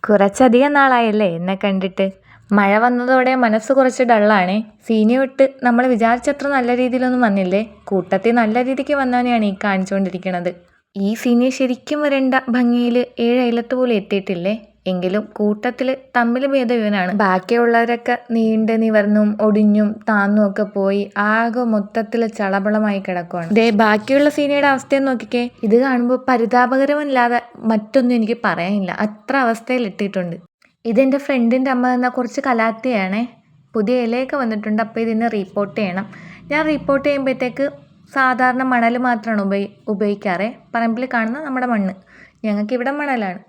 കുറച്ചധികം നാളായല്ലേ എന്നെ കണ്ടിട്ട്. മഴ വന്നതോടെ മനസ്സ് കുറച്ച് ഡള്ളാണേ. സീനിയ വിട്ട് നമ്മൾ വിചാരിച്ചത്ര നല്ല രീതിയിലൊന്നും വന്നില്ലേ. കൂട്ടത്തിൽ നല്ല രീതിക്ക് വന്നവനെയാണ് ഈ കാണിച്ചുകൊണ്ടിരിക്കുന്നത്. ഈ സീനിയ ശരിക്കും വരേണ്ട ഭംഗിയിൽ 7 അയലത്ത് പോലും എത്തിയിട്ടില്ലേ. എങ്കിലും കൂട്ടത്തിൽ തമ്മിൽ ഭേദം ഇവനാണ്. ബാക്കിയുള്ളവരൊക്കെ നീണ്ട് നിവർന്നും ഒടിഞ്ഞും താന്നും ഒക്കെ പോയി ആകെ മൊത്തത്തിൽ ചളബളമായി കിടക്കുവാണ്. ദേ ബാക്കിയുള്ള സീനിയയുടെ അവസ്ഥയും നോക്കിക്കേ. ഇത് കാണുമ്പോൾ പരിതാപകരമല്ലാതെ മറ്റൊന്നും എനിക്ക് പറയാനില്ല. അത്ര അവസ്ഥയിൽ എത്തിയിട്ടുണ്ട്. ഇതെൻ്റെ ഫ്രണ്ടിൻ്റെ അമ്മ തന്ന കുറച്ച് കലാത്തിയാണേ. പുതിയ ഇലയൊക്കെ വന്നിട്ടുണ്ട്. അപ്പോൾ ഇതിന് റീപ്പോർട്ട് ചെയ്യണം. ഞാൻ റീപ്പോർട്ട് ചെയ്യുമ്പോഴത്തേക്ക് സാധാരണ മണൽ മാത്രമാണ് ഉപയോഗിക്കാറ്. പറമ്പിൽ കാണുന്ന നമ്മുടെ മണ്ണ്. ഞങ്ങൾക്കിവിടെ മണലാണ്.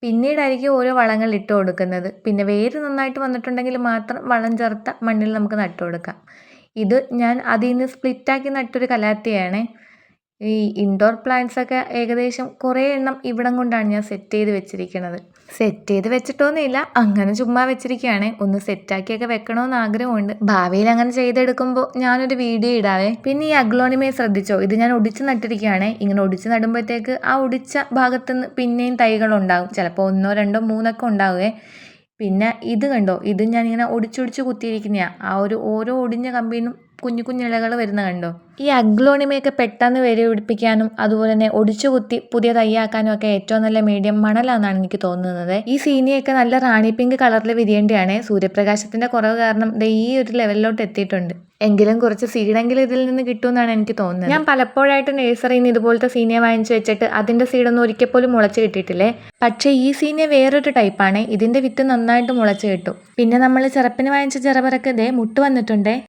പിന്നീടായിരിക്കും ഓരോ വളങ്ങൾ ഇട്ട് കൊടുക്കുന്നത്. പിന്നെ വേര് നന്നായിട്ട് വന്നിട്ടുണ്ടെങ്കിൽ മാത്രം വളം ചേർത്ത മണ്ണിൽ നമുക്ക് നട്ടു കൊടുക്കാം. ഇത് ഞാൻ അതിൽ നിന്ന് സ്പ്ലിറ്റാക്കി നട്ടൊരു കലാത്തിയാണ്. ഈ ഇൻഡോർ പ്ലാന്റ്സ് ഒക്കെ ഏകദേശം കുറേ എണ്ണം ഇവിടം കൊണ്ടാണ് ഞാൻ സെറ്റ് ചെയ്ത് വെച്ചിരിക്കുന്നത്. സെറ്റ് ചെയ്ത് വെച്ചിട്ടൊന്നുമില്ല, അങ്ങനെ ചുമ്മാ വെച്ചിരിക്കുകയാണ്. ഒന്ന് സെറ്റാക്കിയൊക്കെ വെക്കണമെന്ന് ആഗ്രഹമുണ്ട്. ഭാവിയിൽ അങ്ങനെ ചെയ്തെടുക്കുമ്പോൾ ഞാനൊരു വീഡിയോ ഇടാവേ. പിന്നെ ഈ അഗ്ലോണിമയെ ശ്രദ്ധിച്ചോ? ഇത് ഞാൻ ഒടിച്ച് നട്ടിരിക്കുകയാണ്. ഇങ്ങനെ ഒടിച്ച് നടുമ്പോഴത്തേക്ക് ആ ഒടിച്ച ഭാഗത്തുനിന്ന് പിന്നെയും തൈകളുണ്ടാകും. ചിലപ്പോൾ 1, 2, 3 ഉണ്ടാവുകയെ. പിന്നെ ഇത് കണ്ടോ, ഇത് ഞാനിങ്ങനെ ഒടിച്ചൊടിച്ച് കുത്തിയിരിക്കുന്നതാണ്. ആ ഓരോ ഒടിഞ്ഞ കമ്പിൽ നിന്നും കുഞ്ഞു കുഞ്ഞിലകൾ വരുന്ന കണ്ടോ. ഈ അഗ്ലോണിമയൊക്കെ പെട്ടെന്ന് വേര് പിടിപ്പിക്കാനും അതുപോലെ തന്നെ ഒടിച്ചു കുത്തി പുതിയ തൈയാക്കാനും ഒക്കെ ഏറ്റവും നല്ല മീഡിയം മണലാണെന്നാണ് എനിക്ക് തോന്നുന്നത്. ഈ സീനിയൊക്കെ നല്ല റാണി പിങ്ക് കളറിൽ വിരിയേണ്ടതാണ്. സൂര്യപ്രകാശത്തിന്റെ കുറവ് കാരണം ഈ ഒരു ലെവലിലോട്ട് എത്തിയിട്ടുണ്ട്. എങ്കിലും കുറച്ച് സീഡെങ്കിലും ഇതിൽ നിന്ന് കിട്ടുമെന്നാണ് എനിക്ക് തോന്നുന്നത്. ഞാൻ പലപ്പോഴായിട്ട് നഴ്സറിയിൽ നിന്ന് ഇതുപോലത്തെ സീനിയ വാങ്ങിച്ചു വെച്ചിട്ട് അതിൻ്റെ സീഡൊന്നും ഒരിക്കൽ പോലും മുളച്ച് കിട്ടിയിട്ടില്ലേ. പക്ഷേ ഈ സീനിയ വേറൊരു ടൈപ്പാണ്. ഇതിൻ്റെ വിത്ത് നന്നായിട്ട് മുളച്ച് കിട്ടും. പിന്നെ നമ്മൾ ചെറുപ്പിന് വാങ്ങിച്ച ചെറുപറക്ക് മുട്ട് വന്നിട്ടുണ്ട്.